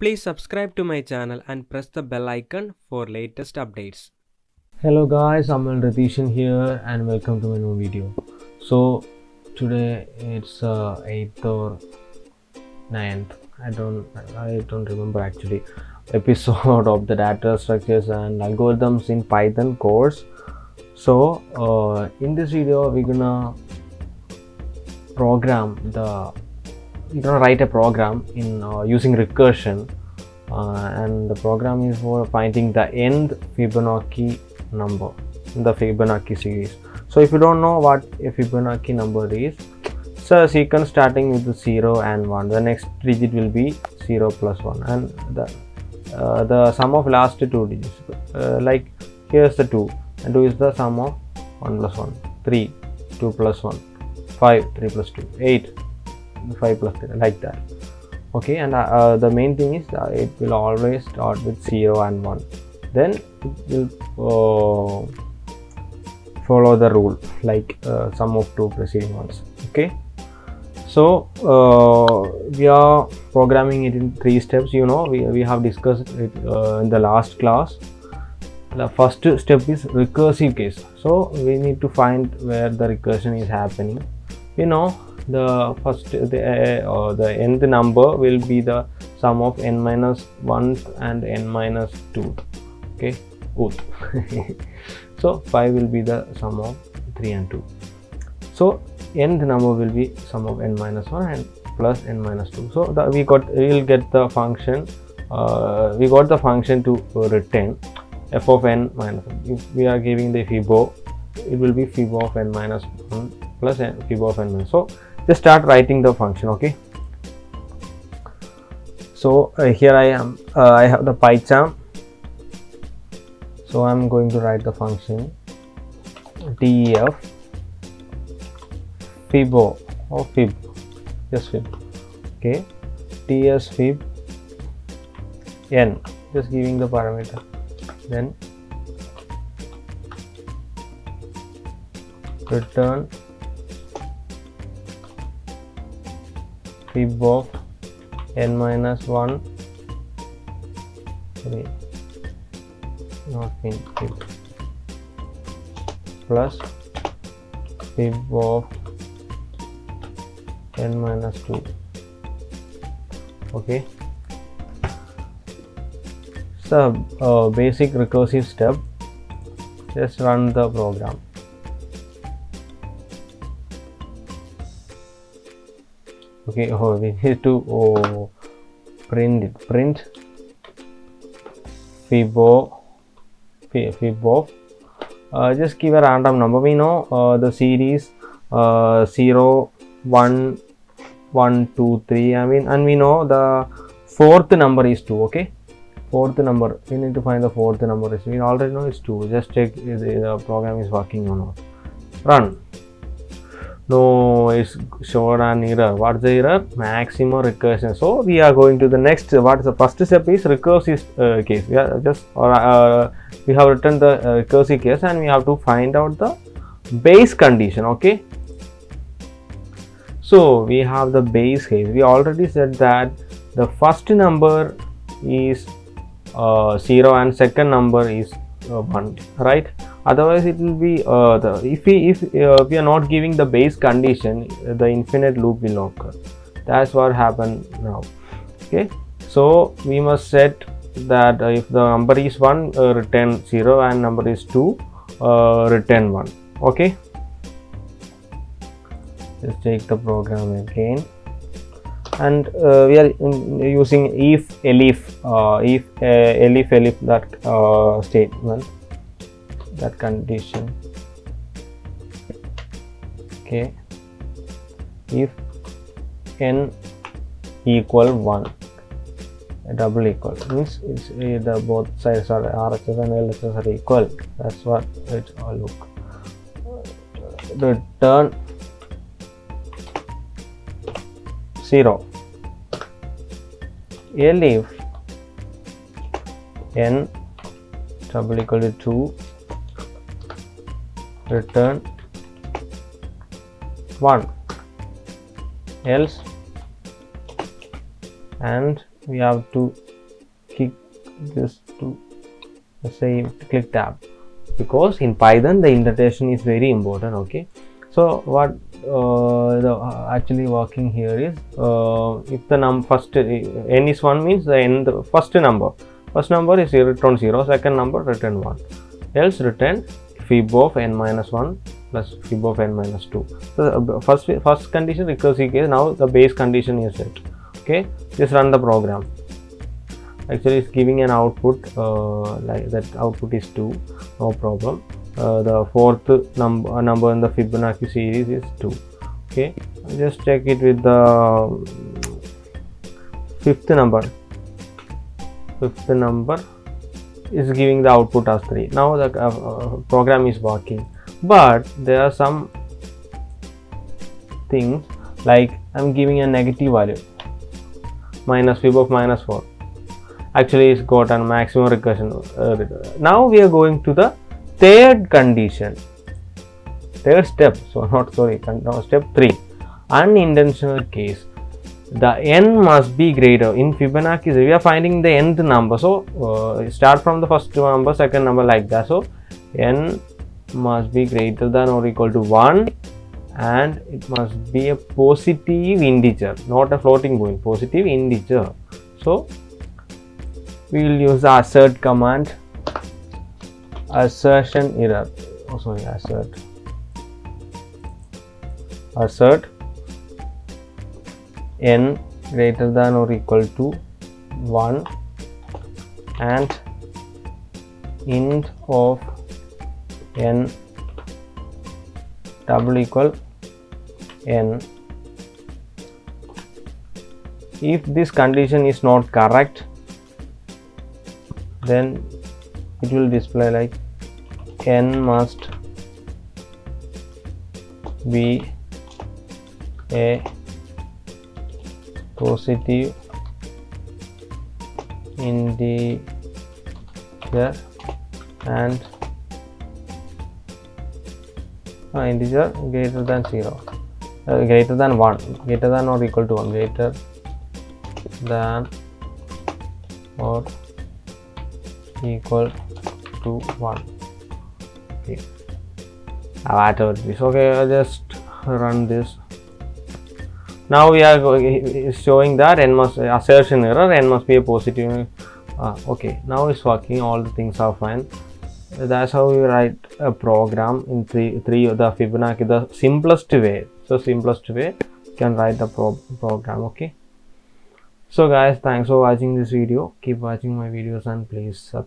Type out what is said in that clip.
Please subscribe to my channel and press the bell icon for latest updates. Hello guys, I'm Recursion here and welcome to my new video. So today it's 8th or 9th, I don't remember actually, episode of the data structures and algorithms in Python course. So in this video we're gonna write a program in using recursion, and the program is for finding the nth Fibonacci number in the Fibonacci series. So if you don't know what a Fibonacci number is, it's a sequence starting with 0 and 1. The next digit will be 0 plus 1, and the sum of last two digits, like here's the 2, and 2 is the sum of 1 plus 1, 3, 2 plus 1, 5, 3 plus 2, 8, 5 plus 3, like that. Okay, and the main thing is it will always start with 0 and 1. Then it will follow the rule like sum of two preceding ones. Okay, so we are programming it in 3 steps. We have discussed it in the last class. The first step is recursive case. So we need to find where the recursion is happening. The first, the nth number will be the sum of n minus 1 and n minus 2. Okay, so 5 will be the sum of 3 and 2. So nth number will be sum of n minus 1 and plus n minus 2. So we will get the function. We got the function to return f of n minus 1. If we are giving the Fibo, it will be Fibo of n minus 1 plus Fibo of n minus. So just start writing the function. Okay, so here I am. I have the PyCharm, so I'm going to write the function def Fibo or fib, just fib. Okay, ts fib n, just giving the parameter, then return fib of n minus 1, not fib, plus fib of n minus 2. Okay, so basic recursive step. Just run the program. Okay, we need to print fib of just give a random number. We know the series 0, 1, 1, 2, 3. And we know the fourth number is 2. Okay, fourth number, we need to find the fourth number. We already know it's 2. Just check if the program is working or not. Run. No, it's showed an error. What's the error? Maximum recursion. So we are going to the next. What's the first step is recursive case. We are just we have written the recursive case, and we have to find out the base condition. Okay, so we have the base case. We already said that the first number is 0 and second number is 1, right? Otherwise it will be if we are not giving the base condition, the infinite loop will occur. That's what happened now. Okay, so we must set that if the number is 1, return 0, and number is 2, return 1. Okay, just take the program again, and we are using if elif that statement, that condition. Okay, if n equal 1, double equal means it's the both sides are RHS and LHS are equal. That's what it all look. Return 0. Elif n double equal to 2, return 1, else and we have to click this to say click tab, because in Python the indentation is very important. Okay, so what actually working here is if the first n is 1 means the n, the first number is return 0, second number return 1, else return fib of n minus 1 plus fib of n minus 2. So first condition recursive case. Now the base condition is set. Okay, just run the program. Actually it's giving an output like that. Output is 2, no problem. The fourth number in the Fibonacci series is 2. Okay, just check it with the fifth number is giving the output as 3. Now the program is working, but there are some things like I'm giving a negative value, minus fib of minus 4. Actually it's got a maximum recursion. Now we are going to the third step. Step 3, unintentional case. The n must be greater. In Fibonacci we are finding the nth number, so start from the first number, second number, like that. So n must be greater than or equal to 1, and it must be a positive integer, not a floating point, positive integer. So we will use the assert command. Assert n greater than or equal to 1 and int of n double equal n. If this condition is not correct, then it will display like n must be a positive integer and integer greater than 0, greater than 1, greater than or equal to 1, greater than or equal to 1. Okay, whatever this. Okay, I'll just run this. Now we are showing that n must assertion error, n must be a positive. Okay, now it's working, all the things are fine. That's how we write a program in three the Fibonacci, the simplest way. So simplest way you can write the program. Okay, so guys, thanks for watching this video. Keep watching my videos and please subscribe.